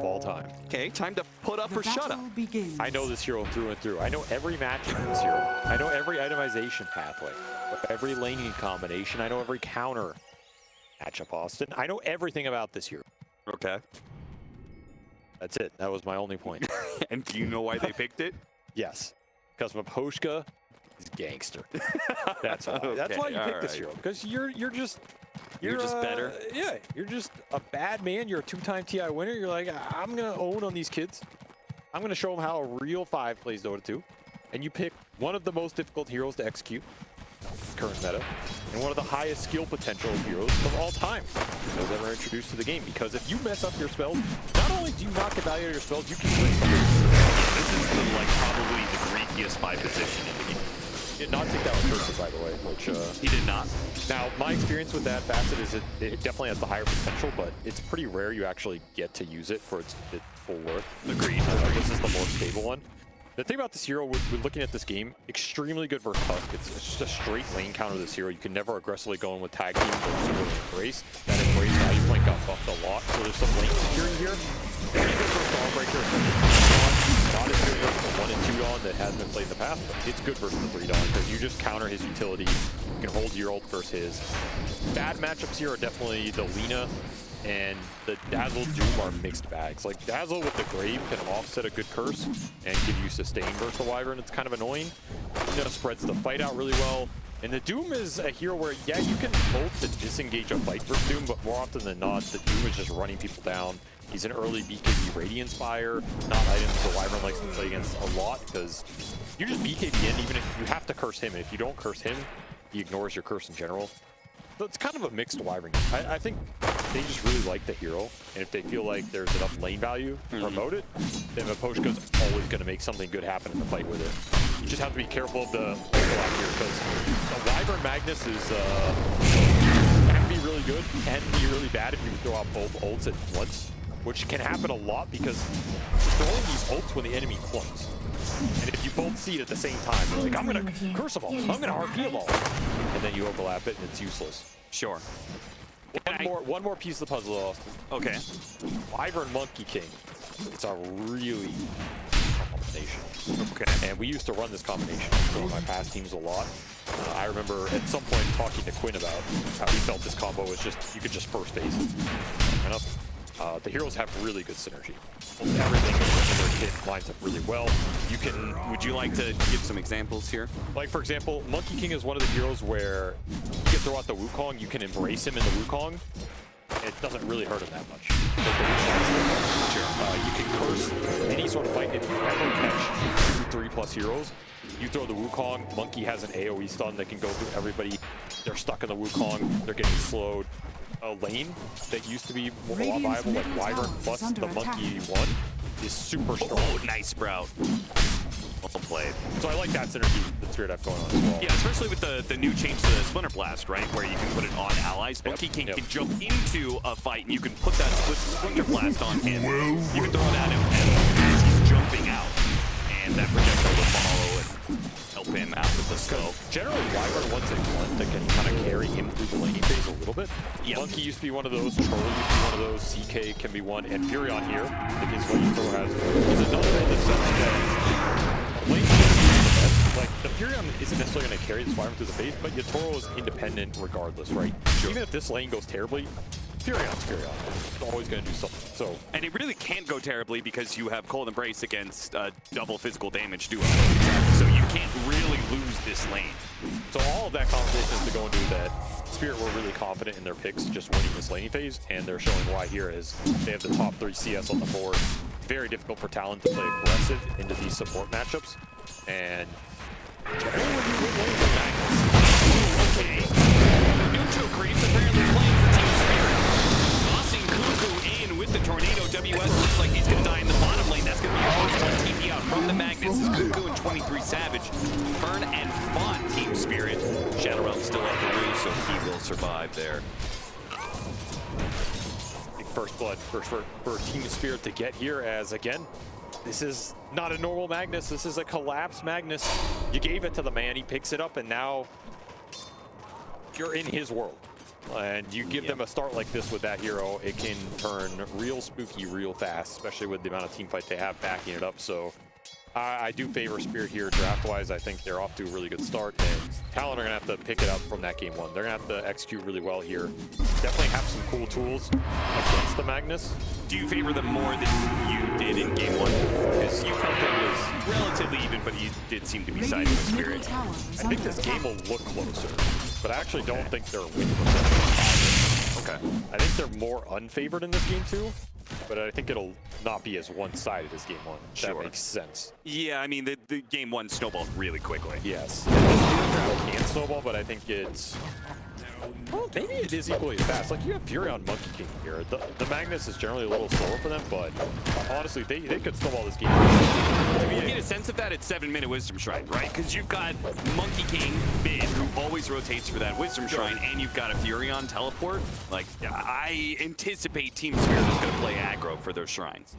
of all time. Okay, time to put up or shut up. I know this hero through and through. I know every matchup in this hero. I know every itemization pathway, every laning combination. I know every counter matchup, Austin. I know everything about this hero. Okay. That's it. That was my only point. And do you know why they picked it? Yes. Because Maposhka is gangster. That's why. Okay, That's why you picked this right. hero. Because you're just better. Yeah, you're just a bad man. You're a 2-time TI winner. You're like, I'm gonna own on these kids. I'm gonna show them how a real 5 plays Dota 2. And you pick one of the most difficult heroes to execute, current meta, and one of the highest skill potential heroes of all time that was ever introduced to the game. Because if you mess up your spells, not only do you not get value out of your spells, you can win. This is the, like, probably the greediest by position in the game. He did not take that with Curses, by the way, which he did not. Now, my experience with that facet is it definitely has the higher potential, but it's pretty rare you actually get to use it for its full worth. Agreed. This is the more stable one. The thing about this hero, we're looking at this game, extremely good versus Husk. It's just a straight lane counter of this hero. You can never aggressively go in with tag team or super embrace. That embrace value point got buffed a lot, so there's some lane security here. Very good versus Dawnbreaker. Not as good versus the 1 and 2 Dawn that has been played in the past, but it's good versus the 3 Dawn because you just counter his utility. You can hold your ult versus his. Bad matchups here are definitely the Lina and the Dazzle Doom are mixed bags. Like Dazzle with the Grave can offset a good curse and give you sustain versus the Wyvern. It's kind of annoying. Lina spreads the fight out really well. And the Doom is a hero where, yeah, you can ult to disengage a fight versus Doom, but more often than not, the Doom is just running people down. He's an early BKB Radiance buyer, not items the Wyvern likes to play against a lot because you just BKB in, even if you have to curse him. And if you don't curse him, he ignores your curse in general. So it's kind of a mixed Wyvern. I think they just really like the hero, and if they feel like there's enough lane value to promote it, then Maposhka's always going to make something good happen in the fight with it. You just have to be careful of the overlap here, because the Wyvern Magnus is can be really good, can be really bad if you throw out both ults at once, which can happen a lot because you're throwing these ults when the enemy clumps. And if you both see it at the same time, you're like, I'm going to curse them all, I'm going to RP them all. And then you overlap it and it's useless. Sure. One more piece of the puzzle, Austin. Okay. Wyvern Monkey King. It's a really combination. Okay. And we used to run this combination on my past teams a lot. I remember at some point talking to Quinn about how he felt this combo was just, you could just first phase it. The heroes have really good synergy. Everything in their kit lines up really well. You can, would you like to give some examples here? Like, for example, Monkey King is one of the heroes where you can throw out the Wukong, you can embrace him in the Wukong. It doesn't really hurt him that much. Sure. You can curse any sort of fight. If you ever catch 2-3+ heroes, you throw the Wukong. Monkey has an AoE stun that can go through everybody. They're stuck in the Wukong. They're getting slowed. A lane that used to be a lot viable, like Wyvern plus the Monkey 1, is super strong. Oh, nice Sprout. Well played. So I like that synergy that Spirit have going on as well. Yeah, especially with the new change to the Splinter Blast, right? Where you can put it on allies. Monkey King can jump into a fight and you can put that Splinter Blast on him. You can throw it at him as he's jumping out. And that projectile will follow and help him out with the slow. Generally, Wyvern once a one that can kind of carry him through the laning phase a little bit. Yep. Monkey used to be one of those, Troll used to be one of those, CK can be one, and Furion here, I think is what you throw has, is another in the sense that lane like the Furion isn't necessarily going to carry this Wyvern through the base, but Yatoro is independent regardless, right? Sure. Even if this lane goes terribly, Furion's Furion. It's always going to do something. So, and it really can't go terribly because you have Cold Embrace against double physical damage duo. So you can't really lose this lane. So all of that conversation is to go into that Spirit were really confident in their picks just winning this laning phase, and they're showing why here is they have the top 3 CS on the board. Very difficult for Talon to play aggressive into these support matchups. And generally when you win lanes like Magnus. Okay. Neutral Creeps apparently playing for Team Spirit. Tossing Cuckoo in with the Tornado. WS looks like he's going to die in the bottom lane. That's going to be your first one TP out from the Magnus. Is Cuckoo and 23 Savage. Fern and Font Team Spirit. Shadow Realm still up the roof, so he will survive there. Big first blood for Team Spirit to get here, as again, this is not a normal Magnus. This is a collapsed Magnus. You gave it to the man, he picks it up, and now you're in his world. And you give them a start like this with that hero, it can turn real spooky real fast, especially with the amount of team fight they have backing it up. So I do favor Spirit here draft-wise. I think they're off to a really good start, and Talon are going to have to pick it up from that game one. They're going to have to execute really well here. Definitely have some cool tools against the Magnus. Do you favor them more than you did in game one? Because you felt it was relatively even, but you did seem to be siding with Spirit. I think this game will look closer, but I actually don't think they're winning. Okay. I think they're more unfavored in this game too, but I think it'll not be as one-sided as game one. Sure. That makes sense. Yeah, I mean, the game one snowballed really quickly. Yes. This draft can snowball, but I think it's... Well, maybe it is equally as fast. Like, you have Fury on Monkey King here. The Magnus is generally a little slower for them, but honestly, they could snowball this game. You get a sense of that at 7-minute Wisdom Shrine, right? Because you've got Monkey King mid, who always rotates for that Wisdom Shrine, and you've got a Fury on teleport. Like, I anticipate Team Spirit is going to play aggro for their shrines.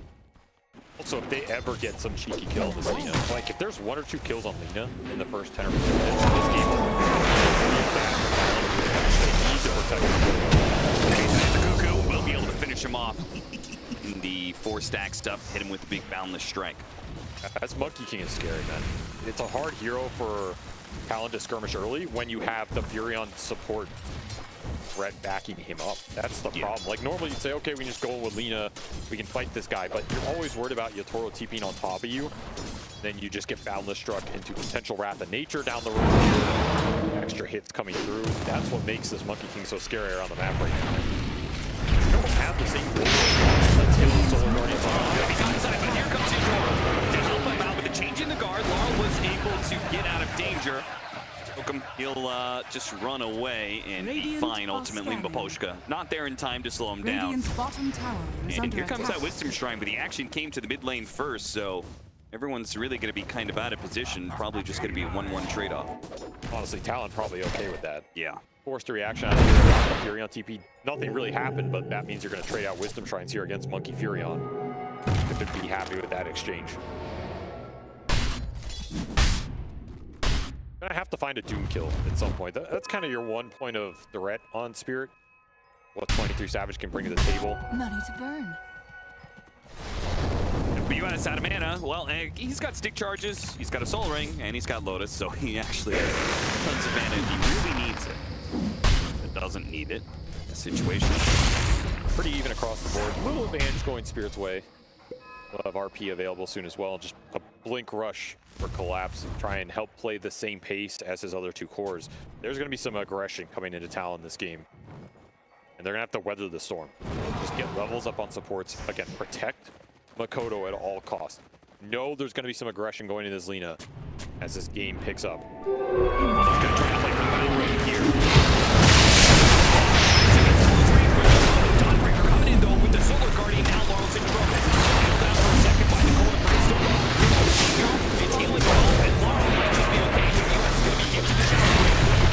Also, if they ever get some cheeky kill with Lina, like if there's 1 or 2 kills on Lina in the first 10 or 15 minutes of this game, they need to protect The Cuckoo will be able to finish him off. In the 4-stack stuff, hit him with the big boundless strike. As Monkey King is scary, man. It's a hard hero for Talon to skirmish early when you have the Furion support threat backing him up. That's the problem. Like, normally you'd say, okay, we can just go in with Lina, we can fight this guy, but you're always worried about Yatoro TPing on top of you. Then you just get boundless struck into potential Wrath of Nature down the road. Extra hits coming through. That's what makes this Monkey King so scary around the map right now. You don't have the same thing. Let's kill the Solar Guardian. He's outside, but here comes Yatoro to help him out with a change in the guard. Laurel was able to get out of danger. He'll just run away and be fine ultimately. Miposhka not there in time to slow him down. And here comes that Wisdom Shrine, but the action came to the mid lane first, so everyone's really going to be kind of out of position. Probably just going to be a 1-1 trade-off. Honestly, Talon probably okay with that. Yeah. Forced a reaction out of Furion TP. Nothing really happened, but that means you're going to trade out Wisdom Shrines here against Monkey Furion. They could be happy with that exchange. Gonna have to find a Doom kill at some point. That's kind of your one point of threat on Spirit. What 23 Savage can bring to the table. Money to burn. But you out of mana. Well, he's got stick charges, he's got a Soul Ring, and he's got Lotus, so he actually has tons of mana if he really needs it. It doesn't need it. The situation. Pretty even across the board. Little advantage going Spirit's way. We'll have RP available soon as well. Just a blink rush for Collapse. Try and help play the same pace as his other 2 cores. There's going to be some aggression coming into Talon this game. And they're going to have to weather the storm. Just get levels up on supports. Again, protect Makoto at all costs. Know there's going to be some aggression going into this Lina as this game picks up. He's going to try to play for the battle right here. Dawnbreaker coming in though with the Solar Guardian. Now Laurel's in trouble. Down for a second by the Golden Brainstorm. It's healing well, and Laurel might just be okay. The US is going to be into the shadow.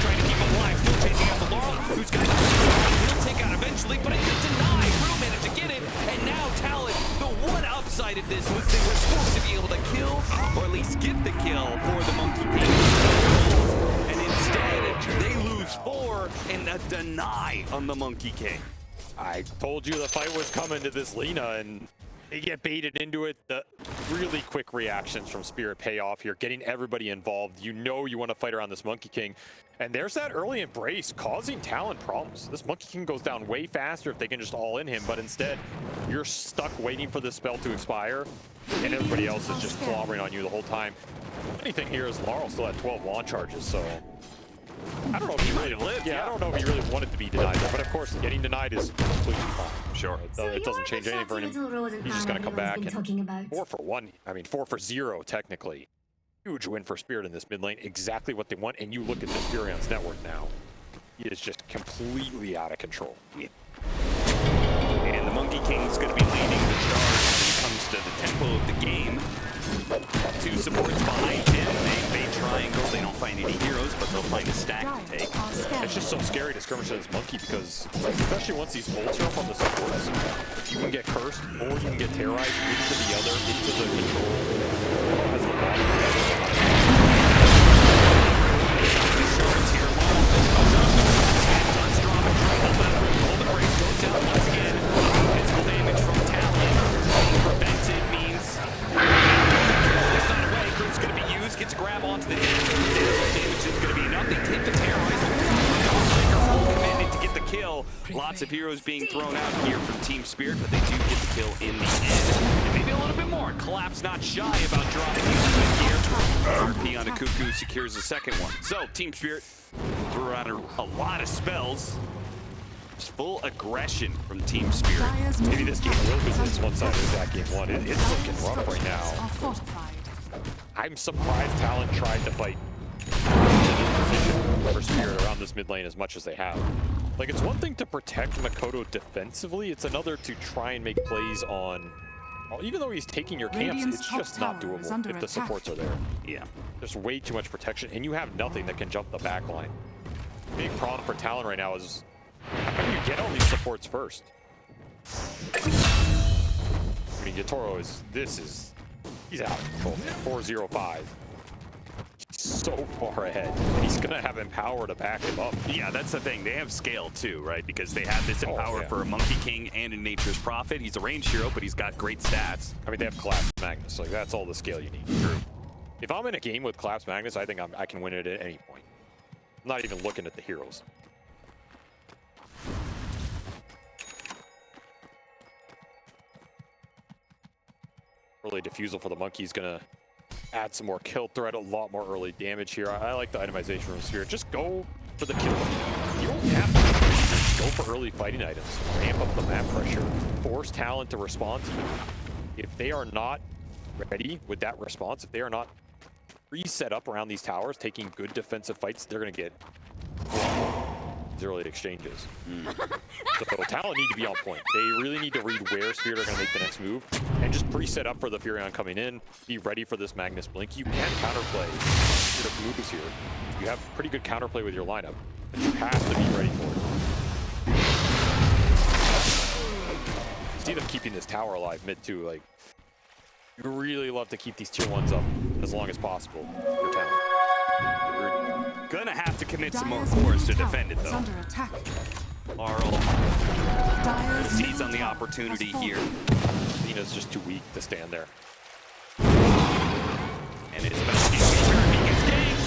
Trying to keep him alive. Still chasing after Laurel, who's got he'll take out eventually, but it gets denied. Brew managed to get it, and now Talon, the one upside of this was they were supposed to be able to kill, or at least get the kill for the Monkey King. And instead, they lose 4 and a deny on the Monkey King. I told you the fight was coming to this Lina, and they get baited into it. The really quick reactions from Spirit pay off here, getting everybody involved. You know you want to fight around this Monkey King. And there's that early embrace causing Talon problems. This Monkey King goes down way faster if they can just all in him, but instead you're stuck waiting for this spell to expire, and everybody else is just clobbering on you the whole time. The funny thing here is Laurel still had 12 launch charges, so I don't know if he really lived. Yeah, I don't know if he really wanted to be denied there, but of course, getting denied is completely fine. Sure. It doesn't change anything for him. He's just going to come back and 4 for 1. I mean, 4 for 0, technically. Huge win for Spirit in this mid lane. Exactly what they want. And you look at this Furion's network now. It is just completely out of control. Yeah. And the Monkey King's going to be leading the charge when it comes to the tempo of the game. 2 supports behind him. They triangle. They don't find any heroes, but they'll find a stack to take. It's just so scary to skirmish this Monkey because, especially once these ults are up on the supports, you can get cursed or you can get terrorized into the other, into the control. As the Lots of heroes being thrown out here from Team Spirit, but they do get the kill in the end. And maybe a little bit more. Collapse not shy about dropping it here. RP on a Cuckoo secures the second one. So Team Spirit threw out a lot of spells. Just full aggression from Team Spirit. Maybe this game will be this one-sided as that game one. It's looking rough right now. I'm surprised Talon tried to fight for Spirit around this mid lane as much as they have. Like, it's one thing to protect Makoto defensively, it's another to try and make plays on... Even though he's taking your camps, it's just not doable if the supports are there. Yeah. There's way too much protection, and you have nothing that can jump the back line. Big problem for Talon right now is how do you get all these supports first? I mean, Yatoro he's out of control, man. 4-0-5. He's so far ahead, and he's gonna have Empower to back him up. Yeah, that's the thing. They have scale too, right? Because they have this Empower for a Monkey King and a Nature's Prophet. He's a ranged hero, but he's got great stats. I mean, they have Collapse Magnus. Like, that's all the scale you need. True. If I'm in a game with Collapse Magnus, I think I can win it at any point. I'm not even looking at the heroes. Early Diffusal for the Monkey is gonna add some more kill threat, a lot more early damage here. I like the itemization from Spirit. Just go for the kill. You don't have to go for early fighting items. Ramp up the map pressure. Force Talon to respond to you. If they are not ready with that response, if they are not pre-set up around these towers, taking good defensive fights, they're gonna get early exchanges. So Talon need to be on point. They really need to read where Spirit are going to make the next move and just pre-set up for the Furion coming in. Be ready for this Magnus Blink. You can counterplay Spirit moves here. You have pretty good counterplay with your lineup, but you have to be ready for it. See them keeping this tower alive mid too. Like, you really love to keep these tier 1s up as long as possible. Your Talon. Gonna have to commit some more cores to defend it, though. Laurel sees on the opportunity here. Nina's just too weak to stand there. And it's about to get returned. He gets games.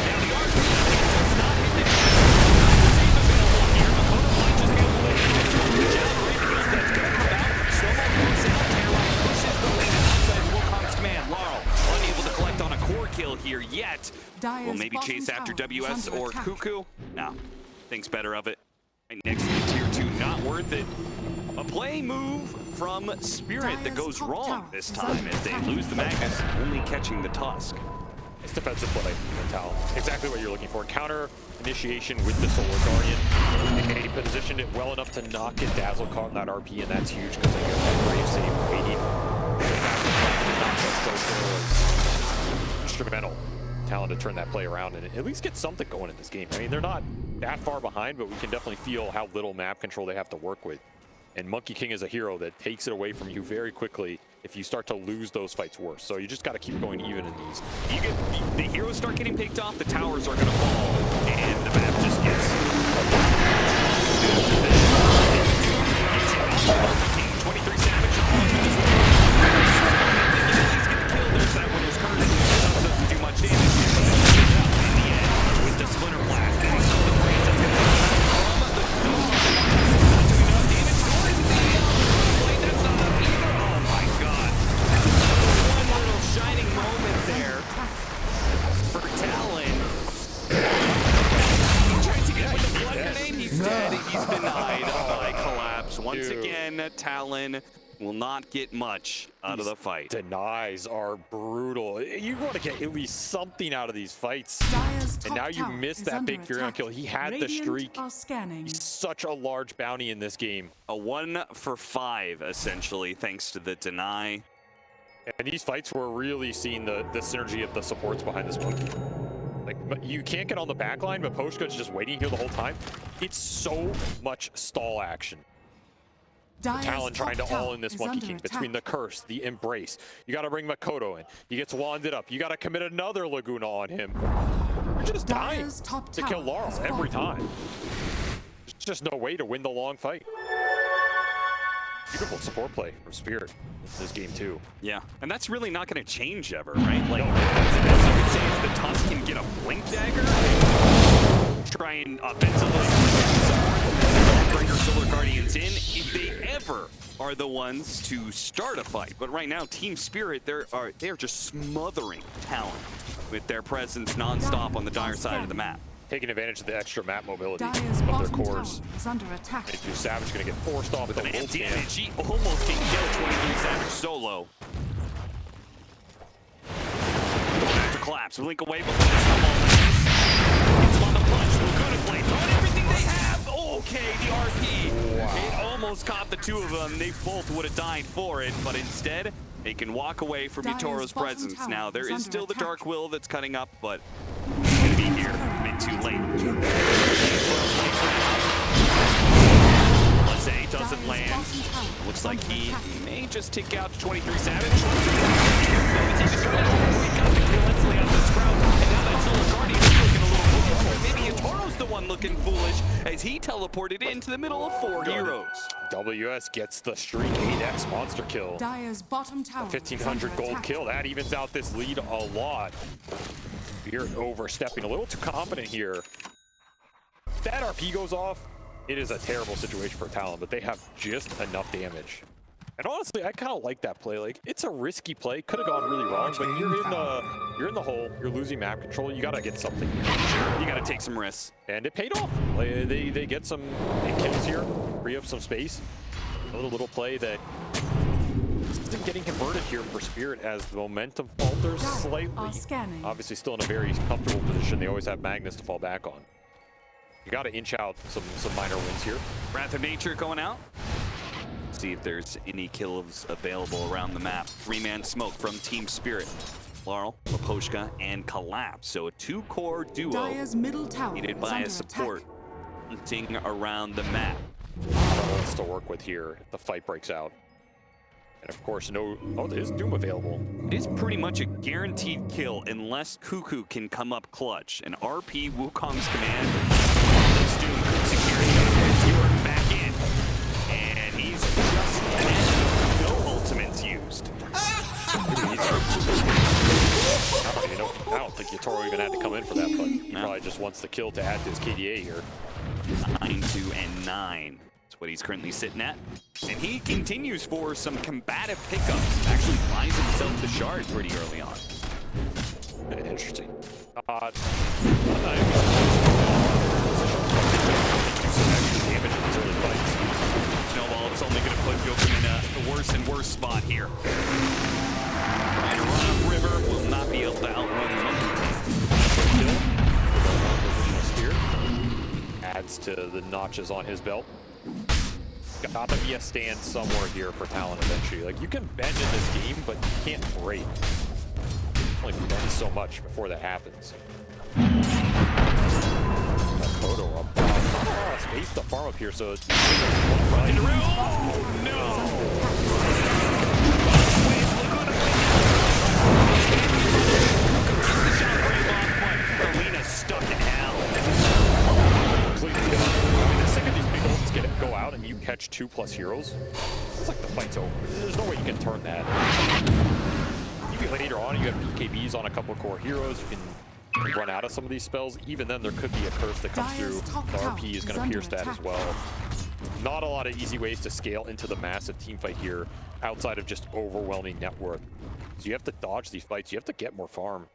Now the archer does not hit the save available here. Makoto might just get away. Generating that's gonna come out. Slow-mo moves in. Terrorize pushes the lane outside Wukong's command. Laurel unable to collect on a core kill here yet. Will maybe chase after WS or Cuckoo. No, thinks better of it. Right next to the tier 2, not worth it. A play move from Spirit that goes wrong this time as they lose the Magnus, only catching the Tusk. It's defensive play from Talon. Exactly what you're looking for. Counter initiation with the Solar Guardian. They positioned it well enough to not get Dazzle caught in that RP, and that's huge because they got that Brave save waiting. Was instrumental. Talon to turn that play around and at least get something going in this game. I mean, they're not that far behind, but we can definitely feel how little map control they have to work with. And Monkey King is a hero that takes it away from you very quickly if you start to lose those fights worse. So you just got to keep going even in these. You get the heroes start getting picked off, the towers are going to fall, and the map just gets 23 Savage. He's going to kill. There's that winner's curse. Doesn't do much damage. In the end, with the Splinter Blast, and so the Brains that's going to shining moment there for Talon. He tries to get with the blood grenade. He's dead. He's denied by Collapse. Once again, Talon will not get much out of the fight. Denies are brutal. You want to get at least something out of these fights. And now you missed that big Furion kill. He had the streak. He's such a large bounty in this game. A 1 for 5, essentially, thanks to the deny. And these fights were really seeing the synergy of the supports behind this Monkey. Like, you can't get on the back line, but Poshka's just waiting here the whole time. It's so much stall action. Talon trying to all in this Monkey King between the Curse, the Embrace. You got to bring Makoto in. He gets wanded up. You got to commit another Laguna on him. You're just dying to kill Laurel every time. There's just no way to win the long fight. Beautiful support play from Spirit in this game too. Yeah, and that's really not going to change ever, right? Like, as you could say, if the Tusk can get a Blink Dagger, try and offensively Dawnbreaker Solar Guardians in if they ever are the ones to start a fight. But right now, Team Spirit, they're just smothering Talon with their presence non-stop on the dire side of the map. Taking advantage of the extra map mobility Dire's of their bottom cores. tower is under attack. Into Savage gonna get forced off With the an wolf empty camp. image, he almost can kill 23 Savage solo. To collapse, blink away before the snowball lands. Gets him on the punch, Laguna Blade, throwing everything they have. Okay, the RP. Wow. It almost caught the two of them. They both would have died for it, but instead, they can walk away from Dire's Yatoro's bottom presence. tower Now, there is is under still the attack. Dark Willow that's cutting up, but he's gonna be here mid too late. Let's say doesn't Dire's land. bottom tower Looks is like under he attack. may just tick out to 23 Savage. He just got the kill instantly off the Sprout, and now that Solar Guardian is looking a little foolish. Or maybe Yatoro's the one looking foolish as he teleported into the middle of 4 heroes. WS gets the streak 8x monster kill. Dire's bottom tower. 1500 gold kill. That evens out this lead a lot. You're overstepping a little too confident here. If that RP goes off, it is a terrible situation for Talon, but they have just enough damage. And honestly, I kind of like that play. Like, it's a risky play. Could have gone really wrong, but you're in the hole. You're losing map control. You got to get something. You got to take some risks. And it paid off. Like, they get some kills here, free up some space. A little play that isn't getting converted here for Spirit as the momentum falters slightly. Scanning. Obviously still in a very comfortable position. They always have Magnus to fall back on. You got to inch out some minor wins here. Wrath of Nature going out. See if there's any kills available around the map. 3-man smoke from Team Spirit. Laurel, Maposhka, and Collapse. So a 2-core duo Dire's middle tower needed is by under a support. attack. Hunting around the map. Lots to work with here if the fight breaks out. And of course, there's Doom available. It is pretty much a guaranteed kill unless Cuckoo can come up clutch. And RP Wukong's command, this Doom could secure it. Back in. And he's just dead. No ultimates used. I don't think Yatoro even had to come in for that, but he probably just wants the kill to add to his KDA here. 9-2-9. That's what he's currently sitting at. And he continues for some combative pickups. Actually finds himself the shard pretty early on. Interesting. Snowball is only going to put Jokum in a worse and worse spot here. And Run River will not be able to outrun Monkey. Spear adds to the notches on his belt. Gotta be a stand somewhere here for Talon eventually. Like, you can bend in this game, but you can't break. Only bend so much before that happens. Photo up. Space to farm up here, so it's Oh, no! Alina's stuck in hell. completely done. I mean, the second these big ults go out and you catch 2+ heroes, it's like the fight's over. There's no way you can turn that. Maybe later on, you have BKBs on a couple of core heroes. You can run out of some of these spells. Even then, there could be a curse that comes through. The RP is going to pierce that as well. Not a lot of easy ways to scale into the massive team fight here outside of just overwhelming net worth. So you have to dodge these fights. You have to get more farm.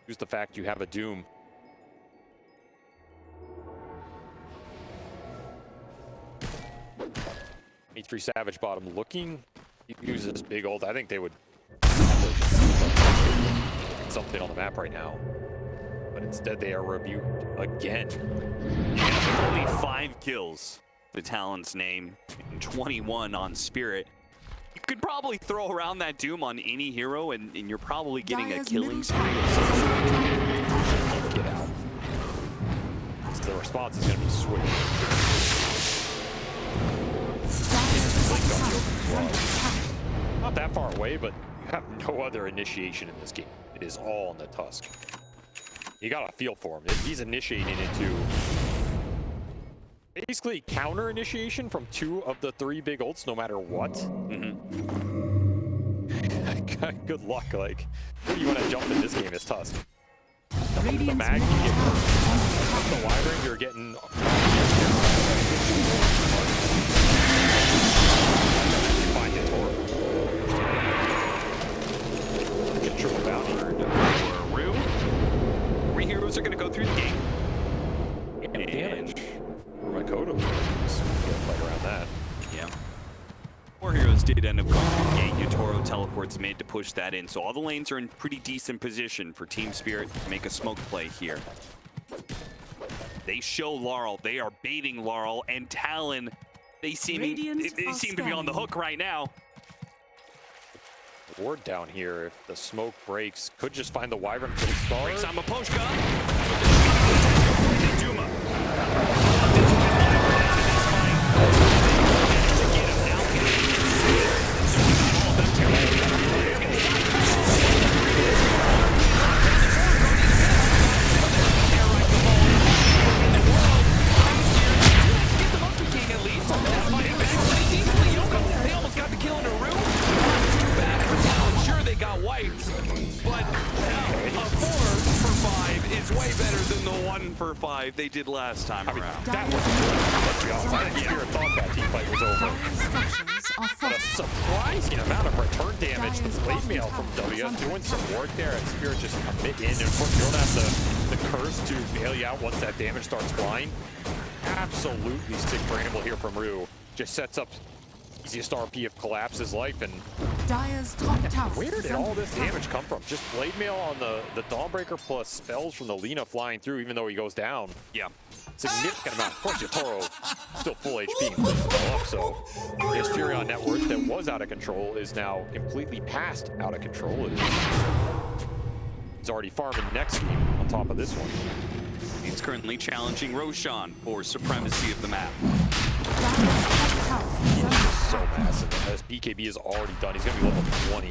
Use the fact you have a Doom. E3 Savage bottom looking. He uses this big ult. I think they would something on the map right now. But instead they are rebuked again. Yeah, only 5 kills. The Talon's name, and 21 on Spirit. You could probably throw around that Doom on any hero, and you're probably getting a killing spree of some sort. Get out. So the response is going to be swift. Not that far away, but you have no other initiation in this game. It is all on the Tusk. You got to feel for him. He's initiating into basically counter initiation from 2 of the 3 big ults, no matter what. Good luck. Like, where do you want to jump in this game is Tusk. The mag, you get the Wyvern, you're getting Find it for triple bounty. Rue. 3 heroes are going to go through the gate. And damage. Makoto. Fight around that. Yeah. 4 heroes did end up going through the gate. Yatoro teleports mid to push that in. So all the lanes are in pretty decent position for Team Spirit to make a smoke play here. They show Laurel. They are baiting Laurel and Talon. They seem to be on the hook right now. Ward down here, if the smoke breaks, could just find the Wyvern for the start. Breaks on Maposhka. Duma. For 5 they did last time around. That was good. Let's be honest. I think Spirit thought that team fight was over. But a surprising amount of return damage. The blade mail from WS doing some work there, and Spirit just commit in. And of course, you don't have the curse to bail you out once that damage starts flying. Absolutely sick bramble here from Rue. Just sets up easiest RP of Collapse's life. And Dire's top tower. Where did all this damage come from? Just blade mail on the Dawnbreaker plus spells from the Lina flying through, even though he goes down. Yeah. Significant amount. Of course, Yatoro still full HP and puts it up, so his Fury on net worth that was out of control is now completely past out of control. He's already farming next game on top of this one. He's currently challenging Roshan for supremacy of the map. So massive. As BKB is already done, he's going to be level 20.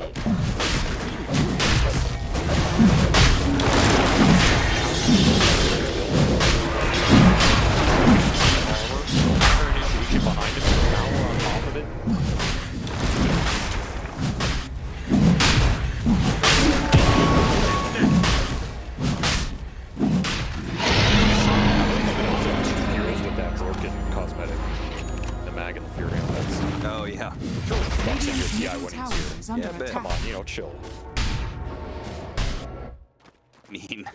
Behind him, power on top of it. With that broken cosmetic. Mag and the Fury on that. Oh, yeah. Bucks in your TI when he's here. Yeah, but come on, you know, chill. I mean,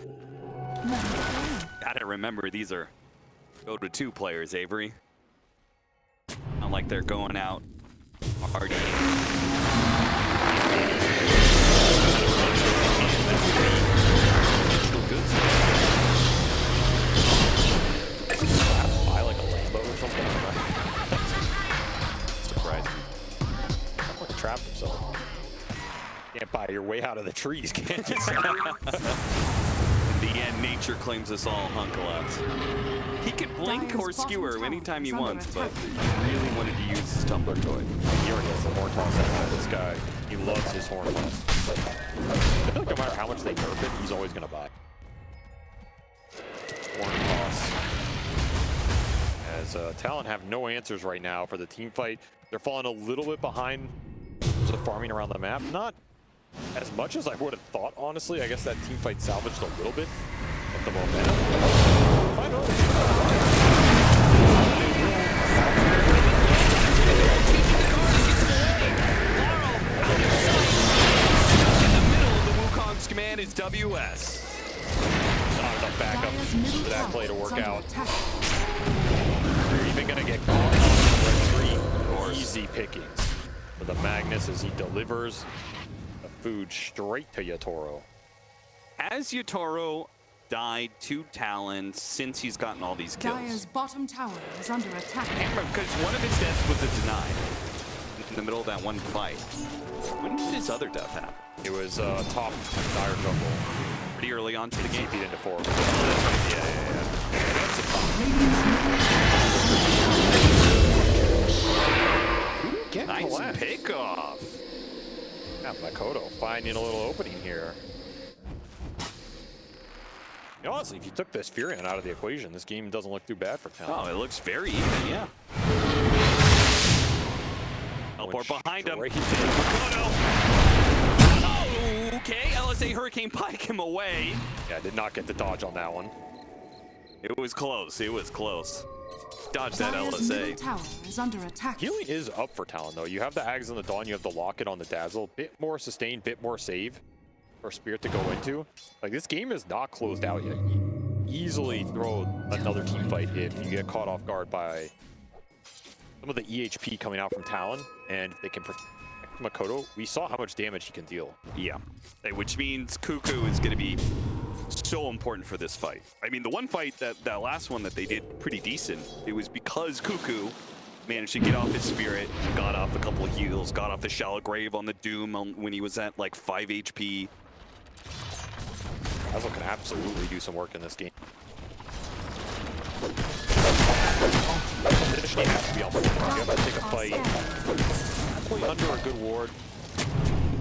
gotta remember these are Dota 2 players, Avery. Not like they're going out partying. Buy like a Lambo or something. Trapped himself. Can't buy your way out of the trees, can't you? In the end, nature claims us all, Hunkalats. He can blink or skewer anytime he wants, but he really wanted to use his tumbler toy. He already has the horn toss out of this guy. He loves his horn toss. I feel like no matter how much they nerf it, he's always going to buy. Horn toss. As Talon have no answers right now for the team fight. They're falling a little bit behind the farming around the map. Not as much as I would have thought, honestly. I guess that team fight salvaged a little bit of the momentum. In the middle of the Wukong's command is WS. Not enough backup for that play to work out. You're even going to get caught on the retreat. Easy pickings for the Magnus as he delivers the food straight to Yatoro. Has Yatoro died to Talon since he's gotten all these kills? Dire's bottom tower is under attack. Because one of his deaths was a deny in the middle of that one fight. When did his other death happen? It was top Dire jungle. Pretty early on to the game. Beat into 4. Yeah. Nice pick off. Yeah, Makoto finding a little opening here. You know, honestly, if you took this Furion out of the equation, this game doesn't look too bad for Talon. Oh, it looks very even, yeah. Teleport behind him. Makoto. Oh, okay. LSA Hurricane Pike him away. Yeah, did not get the dodge on that one. It was close. It was close. Dodge that Dire's middle LSA. tower is under attack. Healing is up for Talon though. You have the Ags on the Dawn, you have the Locket on the Dazzle. Bit more sustain, bit more save for Spirit to go into. Like this game is not closed out yet. You easily throw another team fight if you get caught off guard by some of the EHP coming out from Talon, and if they can protect Makoto. We saw how much damage he can deal. Yeah, which means Cuckoo is going to be so important for this fight. I mean, the one fight, that last one that they did pretty decent, it was because Cuckoo managed to get off his Spirit, got off a couple of heals, got off the Shallow Grave on the Doom when he was at like 5 HP. Dazzle can absolutely do some work in this game. Positioning has to be on point. You have to take a fight, play under a good ward,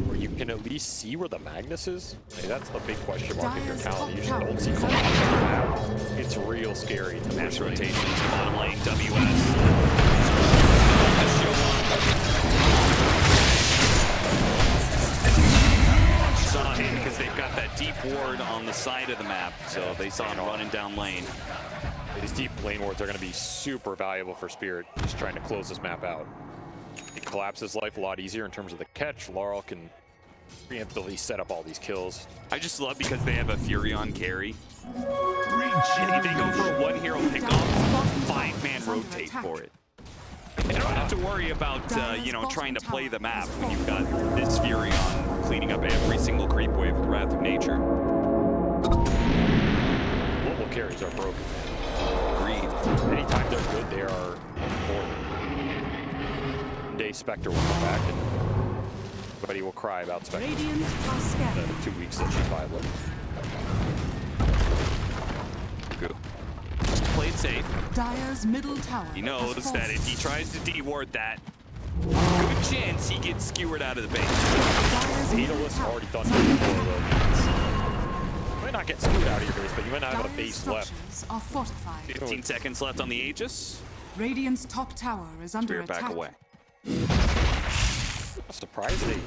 where you can at least see where the Magnus is. Hey, that's the big question mark if you're Talon. You just don't see Collapse. It's real scary. The Mass rotations, bottom lane, WS. Saw him because they've got that deep ward on the side of the map, so they saw him running down lane. These deep lane wards are going to be super valuable for Spirit, just trying to close this map out. It collapses life a lot easier in terms of the catch. Laurel can preemptively set up all these kills. I just love because they have a Furion carry. They go for a one hero pickoff, 5-man rotate for it. They don't have to worry about, you know, trying to play the map when you've got this Furion cleaning up every single creep wave with Wrath of Nature. Global carries are broken. Agreed. Anytime they're good, they are important. One day Spectre will come back and everybody will cry about Spectre. Radiant are scanning. The 2 weeks that she's viable. Good. Just play it safe. Dire's middle tower. He knows has that fallen. if he tries to de-ward that, good chance he gets skewered out of the base. Dire's middle Daedalus tower already done is that under before attack. though. You might not get screwed out of your base, but you might not have a Dire's base left. structures are fortified. 15 seconds left on the Aegis. Radiant's top tower is under Spirit attack. back away. I'm surprised they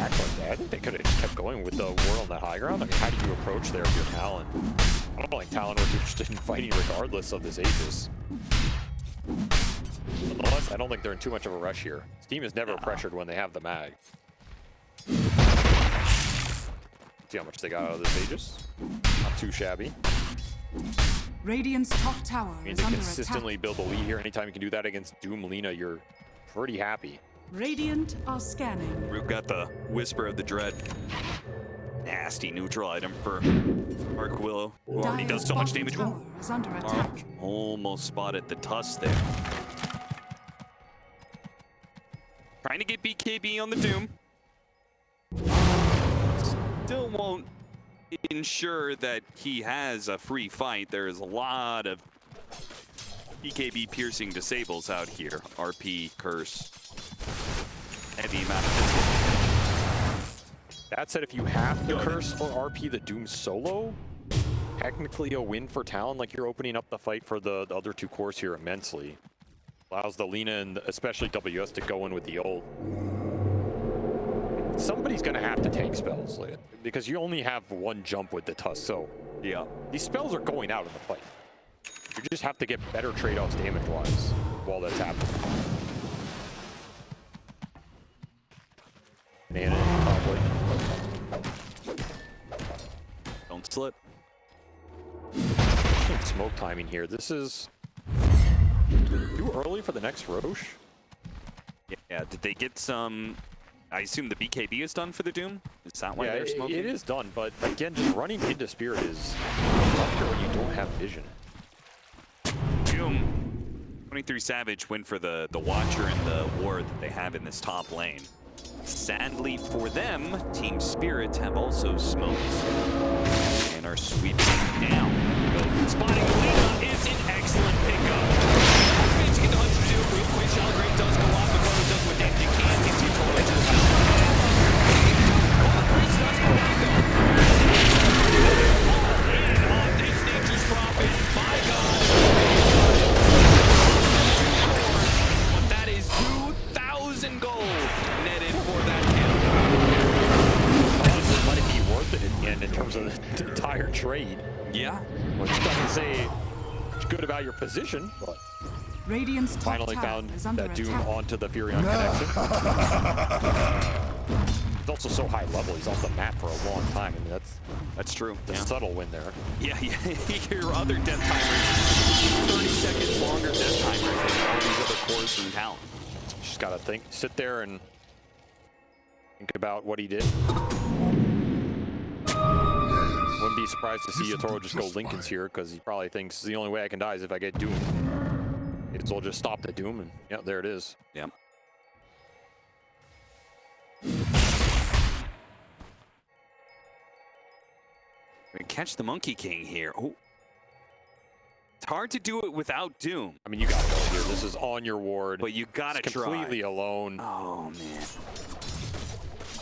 act like that. I think they could have just kept going with the war on the high ground. I mean, how do you approach there if you're Talon? I don't think Talon was interested in fighting regardless of this Aegis. Nonetheless, I don't think they're in too much of a rush here. This team is never pressured when they have the mag. See how much they got out of this Aegis. Not too shabby. Radiant's top tower I mean, is they under consistently attack. build a lead here. Anytime you can do that against Doom Lina, you're pretty happy. Radiant are scanning. We've got the Whisper of the Dread. Nasty neutral item for Dark Willow, who already Dire's does so much bottom damage. tower is under attack. Almost spotted the Tusk there. Trying to get BKB on the Doom. Still won't ensure that he has a free fight. There is a lot of BKB piercing disables out here. RP, Curse. Heavy amount of physical. That said, if you have to curse or RP the Doom solo, technically a win for Talon. Like, you're opening up the fight for the other two cores here immensely. Allows the Lina and especially WS to go in with the ult. Somebody's gonna have to tank spells, like, because you only have one jump with the Tusk, so Yeah. these spells are going out in the fight. You just have to get better trade-offs damage-wise while that's happening. Banana probably. Don't slip. Smoke timing here. This is too early for the next Roche. Yeah, did they get some... I assume the BKB is done for the Doom? Is that why Yeah, they're smoking? it is done, but again, just running into Spirit is tougher when you don't have vision. Doom, 23 Savage went for the Watcher and the Ward that they have in this top lane. Sadly for them, Team Spirit have also smoked and are sweeping down. Spotting Lina is an excellent pickup. Means you get the 100 to do it real quick. Shallow Grave does go off, but Goto does what damage he can. Gets you totally to the spell. Priest does go back though. All in on this Nature's Prophet. My God. But that is 2,000 gold netted for that kill. Honestly, might it be worth it in the end in terms of the entire trade? Yeah. Which doesn't say good about your position, but Radiant's top finally tower found is under that Doom attack. onto the Furion connection. He's also so high level, he's off the map for a long time. I mean, That's true. the subtle win there. Yeah. Your other death timers, 30 seconds longer death timers than all these other cores from Talon. Just gotta sit there and think about what he did. Wouldn't be surprised to see Yatoro just go Lincoln's here, because he probably thinks the only way I can die is if I get Doom. It's all just stop the Doom, and yeah, there it is. Yep. We catch the Monkey King here. Oh. It's hard to do it without Doom. I mean, you gotta go here. This is on your ward. But you gotta it's try. completely alone. Oh, man.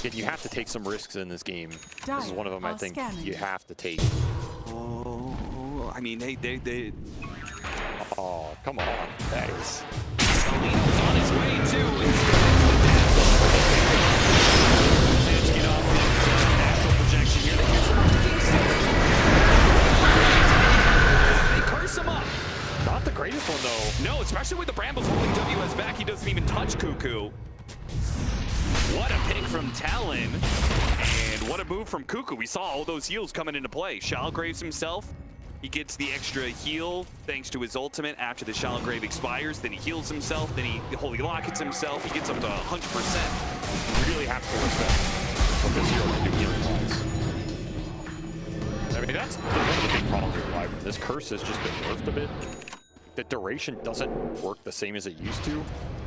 And you have to take some risks in this game. This is one of them I think scanning. you have to take. Oh, I mean, they Oh, come on. That is... Alino's on his way, too. Managed to get off his natural projection here. They curse him up. Not the greatest one, though. No, especially with the Brambles holding WS back. He doesn't even touch Cuckoo. What a pick from Talon. And what a move from Cuckoo. We saw all those heals coming into play. Shalgraves himself, he gets the extra heal thanks to his ultimate after the Shalgrave expires. Then he heals himself. Then he Holy Lockets himself. He gets up to 100%. You really have to respect what this hero can do healing-wise. I mean, that's one of the big problems with Wyvern. This curse has just been nerfed a bit. The duration doesn't work the same as it used to.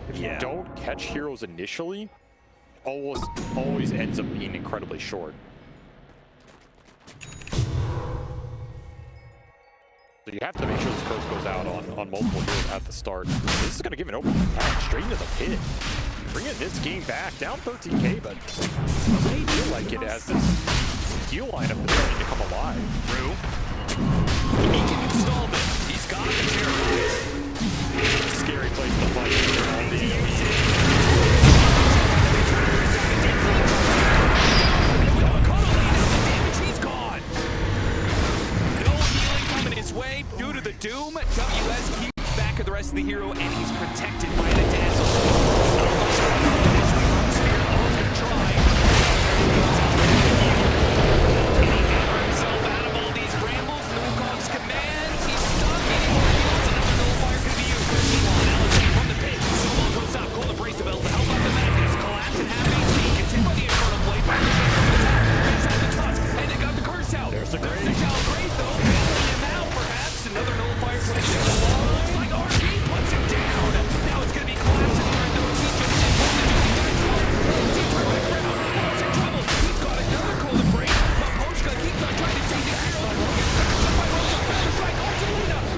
If you don't catch heroes initially, always ends up being incredibly short. So you have to make sure this curse goes out on multiple heroes at the start. This is going to give an open attack straight into the pit. Bringing this game back, down 13k, but doesn't feel like it as this heal lineup is starting to come alive. True. He can install this. He's got the terrorize. Scary place to fight. He's gone. No healing coming his way due to the Doom. WS keeps back of the rest of the hero, and he's protected by the Dazzle. Himself out of all these brambles. Nulkog's commands. He's stuck. Any more heals, another nullifier could be used. Meanwhile, Alexei from the pit. Solo goes out. Cold embrace the belt to help out the Magnus. Collapse and half HP. Gets hit by the Infernal Blade. Brings out the Tusk, and they got the curse out. There's the Grave. Great though. Bailing him out, perhaps. Another nullifier puts him along. Looks like RP puts him down. Now it's going to be collapsing. He's got another cold embrace. But Poshka keeps on trying to take the hero.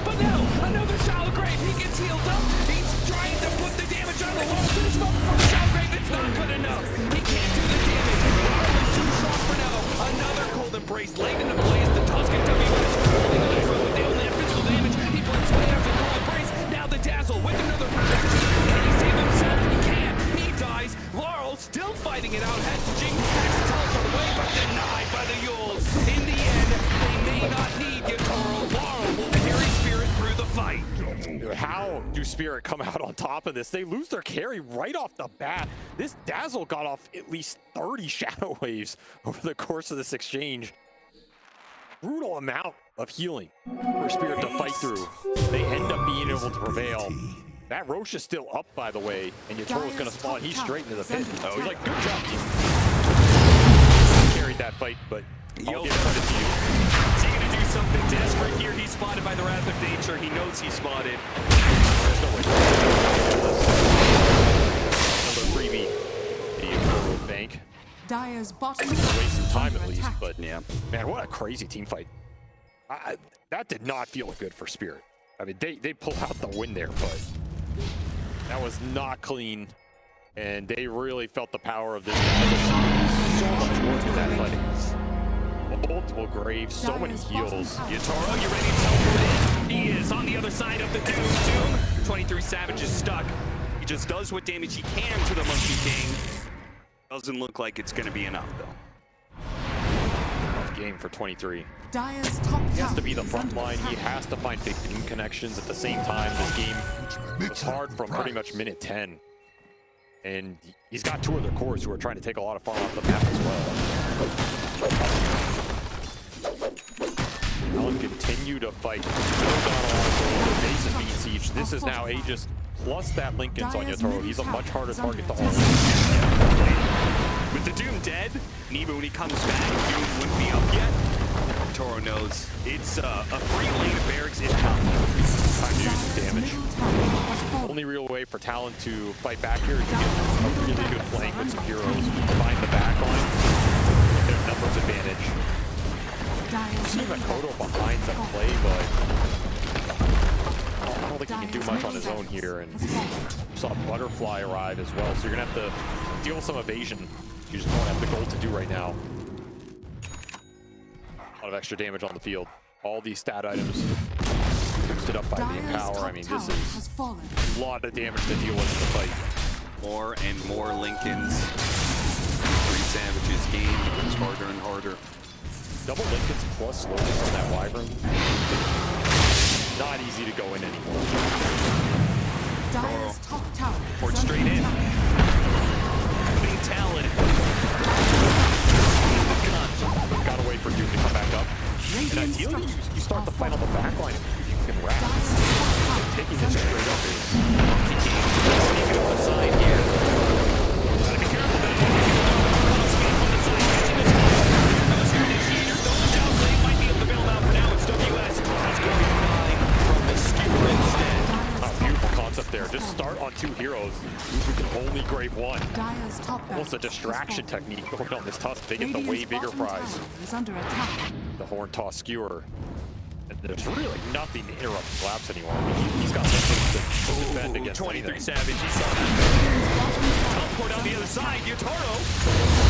But now, another Shalgrave. He gets healed up. He's trying to put the damage on the wall. Finish up from Shalgrave. It's not good enough. He can't do the damage. He's too strong for now. Another cold embrace laid into place. The Tusk and WS holding on through. They only have physical damage. He blinks way after the cold embrace. Now the Dazzle with another protection. Can he save himself? He can't. He dies. Laurel still fighting it out. Has to Jinx attacks to teleport away, but denied by the Yules. In the end, they may not need Yatoro. Laurel will carry Spirit through the fight. How do Spirit come out on top of this? They lose their carry right off the bat. This Dazzle got off at least 30 Shadow Waves over the course of this exchange. Brutal amount of healing for Spirit to fight through. They end up being able to prevail. That Roche is still up, by the way, and Yatoro's going to spawn. He's straight into the pit. Oh, he's like, good job, team. Carried that fight, but I'll give credit to you. Is he going to do something desperate here? He's spotted by the Wrath of Nature. He knows he's spotted. There's no way. Another freebie. The Yatoro bank. Dire's bottom Waste some is time under at least, attack. but man, what a crazy team fight. That did not feel good for Spirit. I mean, they pulled out the win there, but that was not clean, and they really felt the power of this. So much work in that fighting. Multiple graves, so many heals. Yatoro, you ready to teleport in? He is on the other side of the Doom. 23 Savage is stuck. He just does what damage he can to the Monkey King. Doesn't look like it's going to be enough, though. game for 23. Dire's top He has to tower be the is front under line. He attack. has to find big beam connections at the same time. This game was hard from pretty much minute 10. And he's got two other cores who are trying to take a lot of farm off the map as well. Talon continue to fight. Base is being sieged. This is now Aegis plus that Linken's on Yatoro. He's a much harder target to hold. With the Doom dead, Neva, when he comes back, Doom wouldn't be up yet. Toro knows it's a free lane of barracks in top. Time to do some damage. Only real way for Talon to fight back here is to get a really good flank with some heroes, find the back line, get a numbers advantage. See Makoto behind the play, but I don't think he can do much on his own here. And saw Butterfly arrive as well, so you're gonna have to deal with some evasion. You just don't have the goal to do right now. A lot of extra damage on the field. All these stat items boosted up by the Empower. I mean, this is a lot of damage to deal with in the fight. More and more Lincolns. 3 Savages gained. It gets harder and harder. Double Lincolns plus slowness on that Wyvern. Not easy to go in anymore. Dire's top tower Port is straight under in. attack. Putting Talon. Gotta wait for Doom to come back up. And Radiant ideally, structures you start the are fight on the falling. back line if you can wrap. Dire's top tower Taking is this under straight up attack. is Sneaking up the side here. Gotta be careful that he escape on the side. Catching this one. Goes your initiator. Don't jump. They might be able to bail him out for now. It's WS. That's going to be 9 from the skewer instead. a beautiful concept there. Just start on 2 heroes who can only grave 1. Dire's top Almost a barracks distraction is falling. technique going on this Tusk. They get the way Radiant's bigger bottom prize. tower is under attack. The Horn Toss Skewer. And there's really nothing to interrupt his laps anymore. I mean, he's got nothing to defend against 23 anything. Savage. He saw that. Teleport on the other side. Yatoro.